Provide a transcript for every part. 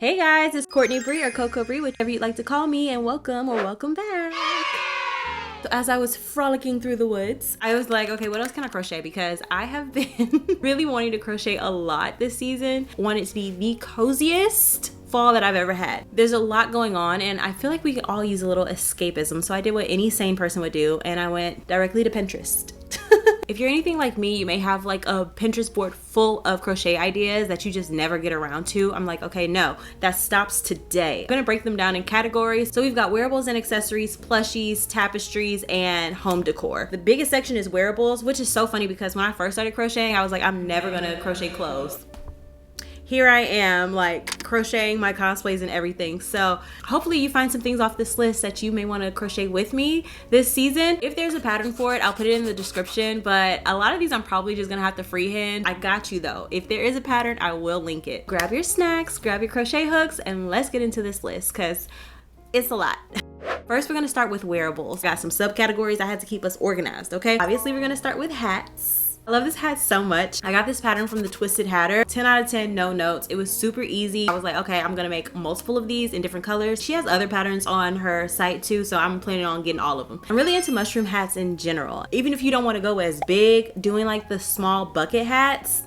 Hey guys, it's Courtney Bree or Coco Bree, whichever you'd like to call me, and welcome or welcome back. So as I was frolicking through the woods, I was like, okay, what else can I crochet? Because I have been really wanting to crochet a lot this season. I want it to be the coziest fall that I've ever had. There's a lot going on and I feel like we could all use a little escapism. So I did what any sane person would do and I went directly to Pinterest. If you're anything like me, you may have like a Pinterest board full of crochet ideas that you just never get around to. I'm like, okay, no, that stops today. I'm gonna break them down in categories. So we've got wearables and accessories, plushies, tapestries, and home decor. The biggest section is wearables, which is so funny because when I first started crocheting, I was like, I'm never gonna crochet clothes. Here I am, like crocheting my cosplays and everything. So hopefully you find some things off this list that you may want to crochet with me this season. If there's a pattern for it, I'll put it in the description, but a lot of these I'm probably just gonna have to freehand. I got you though. If there is a pattern, I will link it. Grab your snacks, grab your crochet hooks, and let's get into this list because it's a lot. First, we're gonna start with wearables. Got some subcategories I had to keep us organized, okay? Obviously, we're gonna start with hats. I love this hat so much. I got this pattern from the Twisted Hatter. 10 out of 10, no notes. It was super easy. I was like, okay, I'm gonna make multiple of these in different colors. She has other patterns on her site too, so I'm planning on getting all of them. I'm really into mushroom hats in general. Even if you don't want to go as big, doing like the small bucket hats,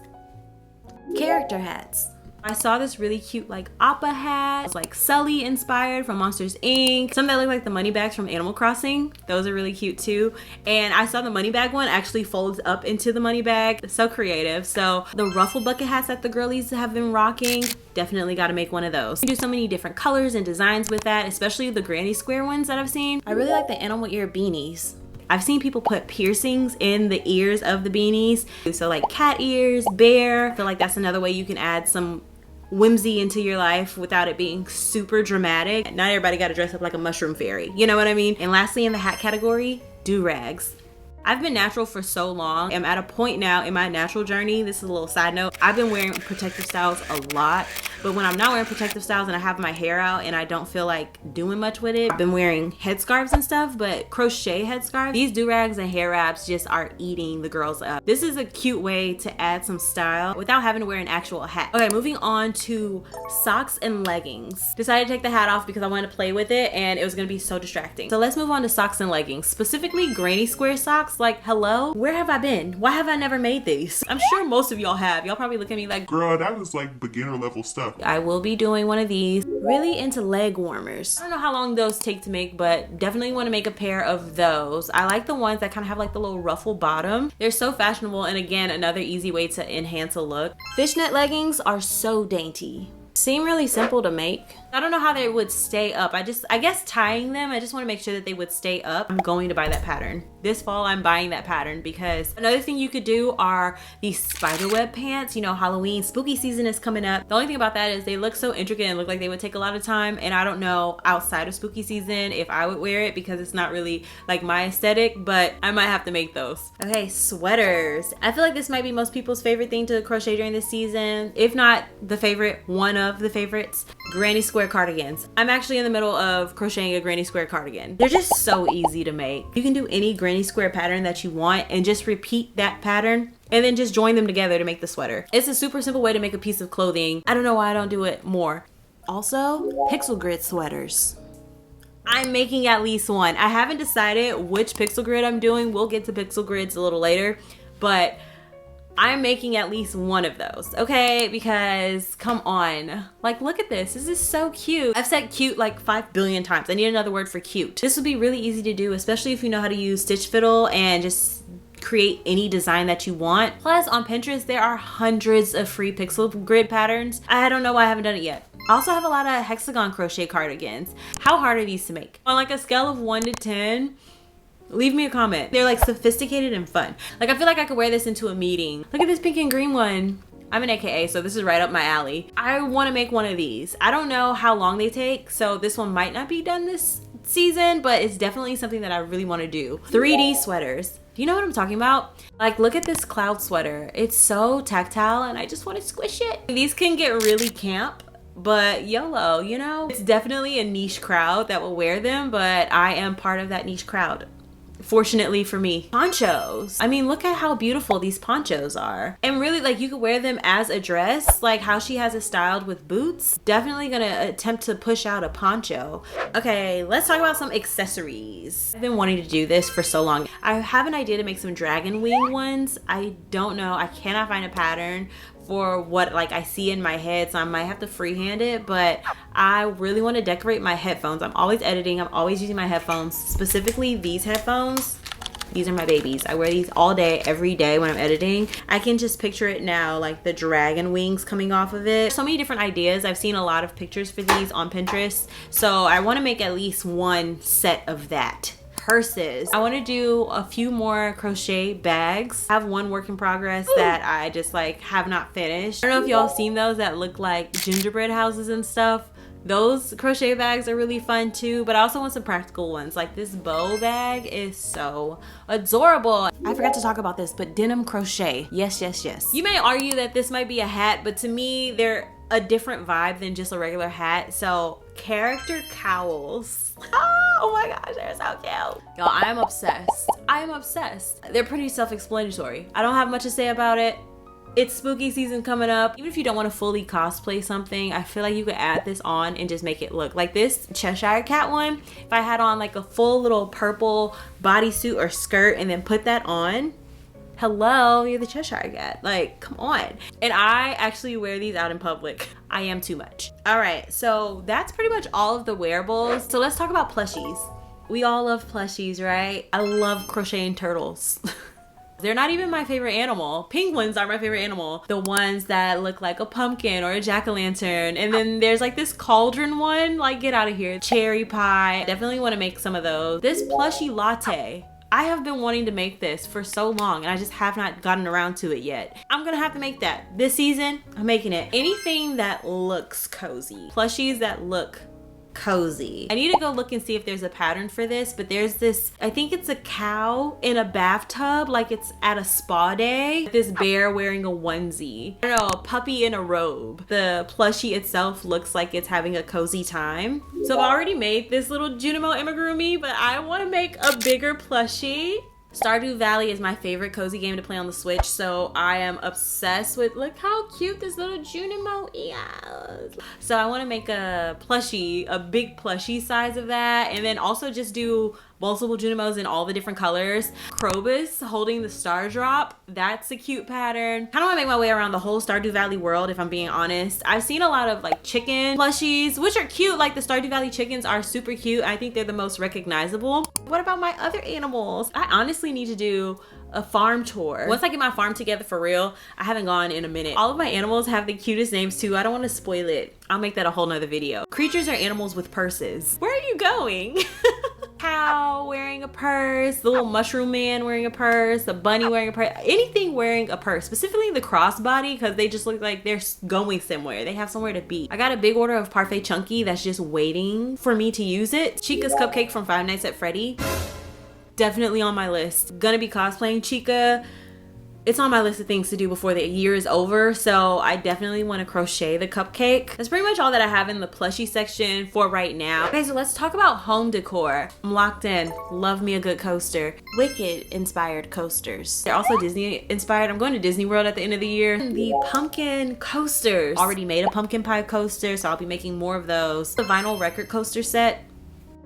character hats. I saw this really cute like Appa hat. It's like Sully inspired from Monsters Inc. Some that look like the money bags from Animal Crossing. Those are really cute too. And I saw the money bag one actually folds up into the money bag. It's so creative. So the ruffle bucket hats that the girlies have been rocking, definitely got to make one of those. You do so many different colors and designs with that, especially the granny square ones that I've seen. I really like the animal ear beanies. I've seen people put piercings in the ears of the beanies. So like cat ears, bear. I feel like that's another way you can add some whimsy into your life without it being super dramatic. Not everybody got to dress up like a mushroom fairy, you know what I mean? And lastly, in the hat category, do-rags. I've been natural for so long. I'm at a point now in my natural journey. This is a little side note. I've been wearing protective styles a lot, but when I'm not wearing protective styles and I have my hair out and I don't feel like doing much with it, I've been wearing headscarves and stuff, but crochet headscarves. These do-rags and hair wraps just are eating the girls up. This is a cute way to add some style without having to wear an actual hat. Okay, moving on to socks and leggings. Decided to take the hat off because I wanted to play with it and it was gonna be so distracting. So let's move on to socks and leggings, specifically granny square socks. Like, hello, where have I been? Why have I never made these? I'm sure most of y'all have. Y'all probably look at me like, girl, that was like beginner level stuff. I will be doing one of these. Really into leg warmers. I don't know how long those take to make, but definitely want to make a pair of those. I like the ones that kind of have like the little ruffle bottom. They're so fashionable, and again, another easy way to enhance a look. Fishnet leggings are so dainty. Seem really simple to make. I don't know how they would stay up. I guess tying them, I just want to make sure that they would stay up. I'm going to buy that pattern. This fall, I'm buying that pattern because another thing you could do are these spiderweb pants. You know, Halloween, spooky season is coming up. The only thing about that is they look so intricate and look like they would take a lot of time. And I don't know outside of spooky season if I would wear it because it's not really like my aesthetic, but I might have to make those. Okay, sweaters. I feel like this might be most people's favorite thing to crochet during this season. If not the favorite, one of the favorites. Granny square cardigans. I'm actually in the middle of crocheting a granny square cardigan. They're just so easy to make. You can do any granny square pattern that you want and just repeat that pattern and then just join them together to make the sweater. It's a super simple way to make a piece of clothing. I don't know why I don't do it more. Also, pixel grid sweaters. I'm making at least one. I haven't decided which pixel grid I'm doing. We'll get to pixel grids a little later, but I'm making at least one of those, okay? Because come on, like look at this. This is so cute. I've said cute like 5 billion times. I need another word for cute. This would be really easy to do, especially if you know how to use stitch fiddle and just create any design that you want. Plus on Pinterest, there are hundreds of free pixel grid patterns. I don't know why I haven't done it yet. I also have a lot of hexagon crochet cardigans. How hard are these to make? On like a scale of 1 to 10, leave me a comment. They're like sophisticated and fun. Like I feel like I could wear this into a meeting. Look at this pink and green one. I'm an AKA, so this is right up my alley. I want to make one of these. I don't know how long they take, so this one might not be done this season, but it's definitely something that I really want to do. 3D sweaters. Do you know what I'm talking about? Like, look at this cloud sweater. It's so tactile and I just want to squish it. These can get really camp, but YOLO, you know? It's definitely a niche crowd that will wear them, but I am part of that niche crowd. fortunately for me. Ponchos. I mean, look at how beautiful these ponchos are. And really, like, you could wear them as a dress, like how she has it styled with boots. Definitely gonna attempt to push out a poncho. Okay, let's talk about some accessories. I've been wanting to do this for so long. I have an idea to make some dragon wing ones. I don't know, I cannot find a pattern for what like I see in my head, so I might have to freehand it, but I really want to decorate my headphones. I'm always editing, I'm always using my headphones, specifically these headphones. These are my babies. I wear these all day, every day when I'm editing. I can just picture it now, like the dragon wings coming off of it. So many different ideas. I've seen a lot of pictures for these on Pinterest, so I want to make at least one set of that. Purses. I want to do a few more crochet bags. I have one work in progress that I just like have not finished. I don't know if y'all seen those that look like gingerbread houses and stuff. Those crochet bags are really fun too, but I also want some practical ones. Like this bow bag is so adorable. I forgot to talk about this, but denim crochet. Yes, yes, yes. You may argue that this might be a hat, but to me, they're a different vibe than just a regular hat. So character cowls. Oh my gosh, they're so cute. Y'all, I am obsessed. I am obsessed. They're pretty self-explanatory. I don't have much to say about it. It's spooky season coming up. Even if you don't want to fully cosplay something, I feel like you could add this on and just make it look like this Cheshire Cat one. If I had on like a full little purple bodysuit or skirt and then put that on, hello, you're the Cheshire Cat. Like, come on. And I actually wear these out in public. I am too much. All right, so that's pretty much all of the wearables. So let's talk about plushies. We all love plushies, right? I love crocheting turtles. They're not even my favorite animal. Penguins are my favorite animal. The ones that look like a pumpkin or a jack-o'-lantern. And then there's like this cauldron one. Like, get out of here. Cherry pie. Definitely want to make some of those. This plushie latte. I have been wanting to make this for so long and I just have not gotten around to it yet. I'm gonna have to make that. This season, I'm making it. Anything that looks cozy. Plushies that look cozy. I need to go look and see if there's a pattern for this, but there's this, I think it's a cow in a bathtub, like it's at a spa day. This bear wearing a onesie. I don't know, a puppy in a robe. The plushie itself looks like it's having a cozy time. So I've already made this little Junimo amigurumi, but I want to make a bigger plushie. Stardew Valley is my favorite cozy game to play on the Switch, so I am obsessed with, look how cute this little Junimo is. So I want to make a plushie, a big plushie size of that, and then also just do multiple Junimos in all the different colors. Krobus holding the star drop, that's a cute pattern. Kind of want to make my way around the whole Stardew Valley world, if I'm being honest. I've seen a lot of like chicken plushies, which are cute. Like the Stardew Valley chickens are super cute. I think they're the most recognizable. What about my other animals? I honestly need to do a farm tour. Once I get my farm together for real, I haven't gone in a minute. All of my animals have the cutest names too. I don't want to spoil it. I'll make that a whole nother video. Creatures are animals with purses. Where are you going? Cow wearing a purse, the little mushroom man wearing a purse, the bunny wearing a purse, anything wearing a purse, specifically the crossbody, because they just look like they're going somewhere. They have somewhere to be. I got a big order of Parfait Chunky that's just waiting for me to use it. Chica's cupcake from Five Nights at Freddy. Definitely on my list. Gonna be cosplaying Chica. It's on my list of things to do before the year is over, so I definitely want to crochet the cupcake. That's pretty much all that I have in the plushie section for right now. Okay, so let's talk about home decor. I'm locked in. Love me a good coaster. Wicked inspired coasters. They're also Disney inspired. I'm going to Disney World at the end of the year. The pumpkin coasters. Already made a pumpkin pie coaster, so I'll be making more of those. The vinyl record coaster set.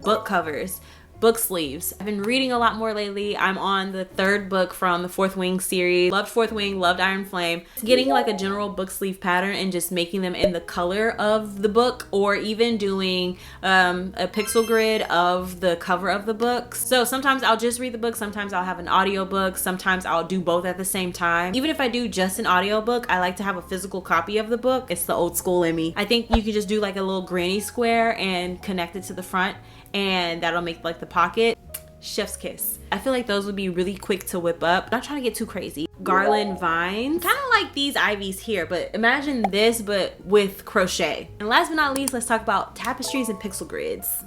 Book covers. Book sleeves. I've been reading a lot more lately. I'm on the third book from the Fourth Wing series. Loved Fourth Wing, loved Iron Flame. Getting like a general book sleeve pattern and just making them in the color of the book, or even doing a pixel grid of the cover of the book. So sometimes I'll just read the book, sometimes I'll have an audio book, sometimes I'll do both at the same time. Even if I do just an audio book, I like to have a physical copy of the book. It's the old school in me. I think you can just do like a little granny square and connect it to the front, and that'll make like the pocket. Chef's kiss. I feel like those would be really quick to whip up. Not trying to get too crazy. Garland vines. Kind of like these ivies here, but imagine this but with crochet. And last but not least, let's talk about tapestries and pixel grids.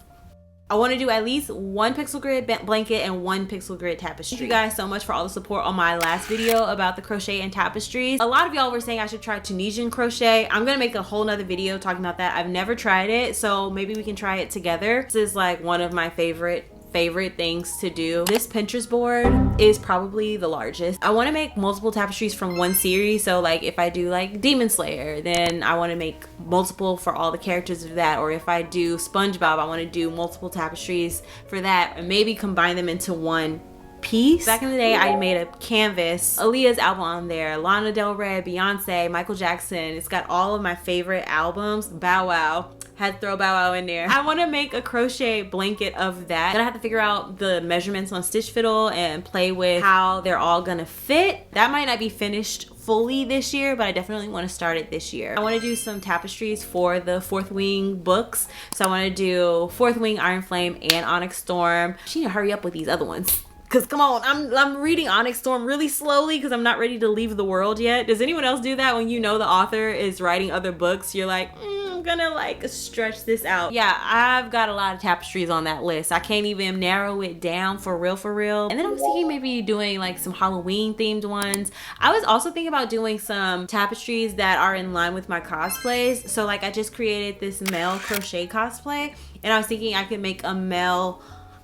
I want to do at least one pixel grid blanket and one pixel grid tapestry. Thank you guys so much for all the support on my last video about the crochet and tapestries. A lot of y'all were saying I should try Tunisian crochet. I'm gonna make a whole nother video talking about that. I've never tried it, so maybe we can try it together. This is like one of my favorite favorite things to do. This Pinterest board is probably the largest. I want to make multiple tapestries from one series. So like if I do like Demon Slayer, then I want to make multiple for all the characters of that. Or if I do SpongeBob, I want to do multiple tapestries for that and maybe combine them into one piece. Back in the day, I made a canvas, Aaliyah's album on there, Lana Del Rey, Beyonce, Michael Jackson. It's got all of my favorite albums. Bow Wow. Had to throw Bow Wow in there. I want to make a crochet blanket of that. Then I have to figure out the measurements on Stitch Fiddle and play with how they're all gonna fit. That might not be finished fully this year, but I definitely want to start it this year. I want to do some tapestries for the Fourth Wing books. So I want to do Fourth Wing, Iron Flame, and Onyx Storm. She need to hurry up with these other ones. Cause come on, I'm reading Onyx Storm really slowly because I'm not ready to leave the world yet. Does anyone else do that when you know the author is writing other books? You're like, I'm gonna like stretch this out. Yeah, I've got a lot of tapestries on that list. I can't even narrow it down for real. And then I'm thinking maybe doing like some Halloween themed ones. I was also thinking about doing some tapestries that are in line with my cosplays. So like I just created this male crochet cosplay and I was thinking I could make a male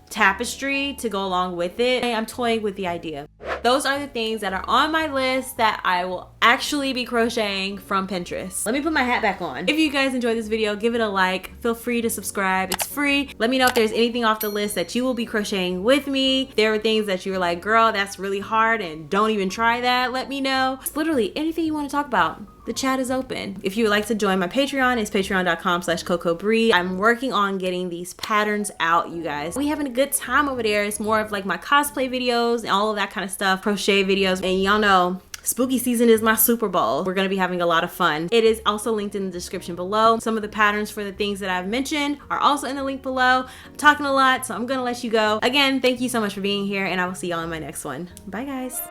tapestry to go along with it. I'm toying with the idea. Those are the things that are on my list that I will actually be crocheting from Pinterest. Let me put my hat back on. If you guys enjoyed this video, give it a like. Feel free to subscribe. It's free. Let me know if there's anything off the list that you will be crocheting with me. If there are things that you're like, girl, that's really hard and don't even try that, let me know. It's literally anything you want to talk about. The chat is open. If you would like to join my Patreon, it's patreon.com/CocoBree. I'm working on getting these patterns out, you guys. We having a good time over there. It's more of like my cosplay videos and all of that kind of stuff, crochet videos. And y'all know, spooky season is my Super Bowl. We're gonna be having a lot of fun. It is also linked in the description below. Some of the patterns for the things that I've mentioned are also in the link below. I'm talking a lot, so I'm gonna let you go. Again, thank you so much for being here and I will see y'all in my next one. Bye guys.